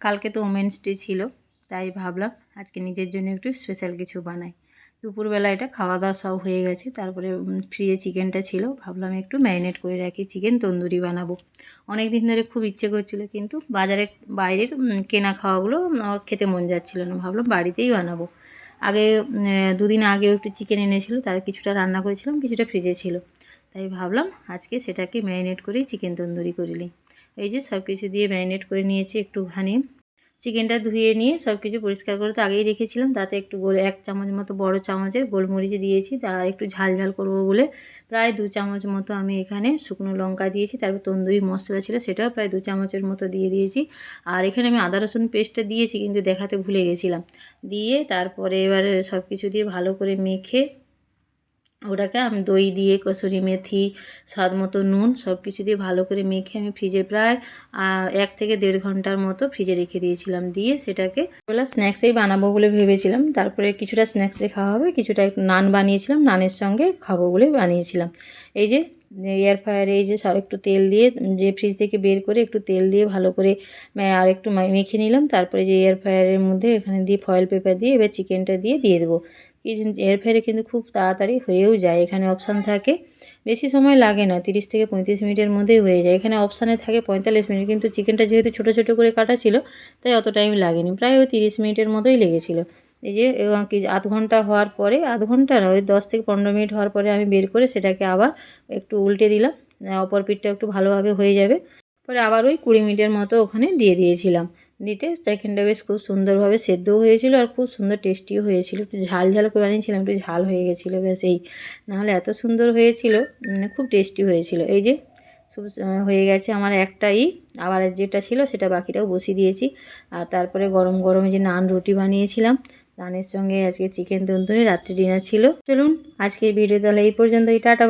কালকে তো women's day ছিল, তাই ভাবলাম আজকে নিজের জন্য একটু স্পেশাল কিছু বানাই। দুপুরবেলা এটা খাওয়া দাওয়া সব হয়ে গেছে, তারপরে ফ্রিজে চিকেনটা ছিল, ভাবলাম একটু ম্যারিনেট করে রাখি, চিকেন তন্দুরি বানাবো। অনেক দিন ধরে খুব ইচ্ছে করছিলো, কিন্তু বাজারে বাইরের কেনা খাওয়াগুলো আমার খেতে মন যাচ্ছিল না, ভাবলাম বাড়িতেই বানাবো। আগে দুদিন আগেও একটু চিকেন এনেছিল, তার কিছুটা রান্না করেছিলাম, কিছুটা ফ্রিজে ছিল, তাই ভাবলাম আজকে সেটাকে ম্যারিনেট করেই চিকেন তন্দুরি করে নিই। এই যে সব কিছু দিয়ে ম্যারিনেট করে নিয়েছি। একটুখানি চিকেনটা ধুয়ে নিয়ে সব কিছু পরিষ্কার করে তো আগেই রেখেছিলাম, তাতে একটু 1 চামচ মতো বড় চামচের গোলমরিচ দিয়েছি, তা একটু ঝাল ঝাল করবো বলে প্রায় 2 চামচ মতো আমি এখানে শুকনো লঙ্কা দিয়েছি। তারপর তন্দুরি মশলা ছিল সেটাও প্রায় 2 চামচের মতো দিয়ে দিয়েছি। আর এখানে আমি আদা রসুন পেস্টটা দিয়েছি, কিন্তু দেখাতে ভুলে গেছিলাম। দিয়ে তারপরে এবারে সব কিছু দিয়ে ভালো করে মেখে ওটাকে আমি দই দিয়ে, কসুরি মেথি, স্বাদ মতো নুন সব কিছু দিয়ে ভালো করে মেখে আমি ফ্রিজে প্রায় 1 থেকে 1.5 ঘন্টার মতো ফ্রিজে রেখে দিয়েছিলাম। দিয়ে সেটাকে বেলা স্ন্যাক্সেই বানাবো বলে ভেবেছিলাম। তারপরে কিছুটা স্ন্যাক্সে খাওয়া হবে, কিছুটা নান বানিয়েছিলাম, নানের সঙ্গে খাবো বলে বানিয়েছিলাম। এই যে এয়ার ফ্রায়ারে এই যে সব একটু তেল দিয়ে, যে ফ্রিজ থেকে বের করে একটু তেল দিয়ে ভালো করে আর একটু মেখে নিলাম। তারপরে যে এয়ার ফ্রায়ারের মধ্যে এখানে দিয়ে ফয়েল পেপার দিয়ে এবার চিকেনটা দিয়ে দেবো। এয়ার ফ্রায়ারে কিন্তু খুব তাড়াতাড়ি হয়েও যায়, এখানে অপশান থাকে, বেশি সময় লাগে না, 30 থেকে 35 মিনিটের মধ্যেই হয়ে যায়। এখানে অপশানে থাকে 45 মিনিট, কিন্তু চিকেনটা যেহেতু ছোটো ছোটো করে কাটা ছিল, তাই অত টাইম লাগেনি, প্রায় ওই 30 মিনিটের মতোই লেগেছিলো। এই যে আধ ঘন্টা হওয়ার পরে, আধ ঘন্টা না, ওই 10 থেকে 15 মিনিট হওয়ার পরে আমি বের করে সেটাকে আবার একটু উল্টে দিলাম, অপর পিঠটা একটু ভালোভাবে হয়ে যাবে। পরে আবার ওই 20 মিনিটের মতো ওখানে দিয়ে দিয়েছিলাম। দিতে চিকেনটা বেশ খুব সুন্দরভাবে সেদ্ধও হয়েছিল আর খুব সুন্দর টেস্টিও হয়েছিল। একটু ঝাল ঝাল করে বানিয়েছিলাম, একটু ঝাল হয়ে গেছিলো ব্যাস এই, নাহলে এত সুন্দর হয়েছিল, খুব টেস্টি হয়েছিল। এই যে হয়ে গেছে আমার একটাই, আবার যেটা ছিল সেটা বাকিটাও বসিয়ে দিয়েছি। আর তারপরে গরম গরম যে নান রুটি বানিয়েছিলাম, নানের সঙ্গে আজকে চিকেন তন্দুরি রাত্রে ডিনার ছিল। চলুন আজকের ভিডিও তাহলে এই পর্যন্তই, টাটা।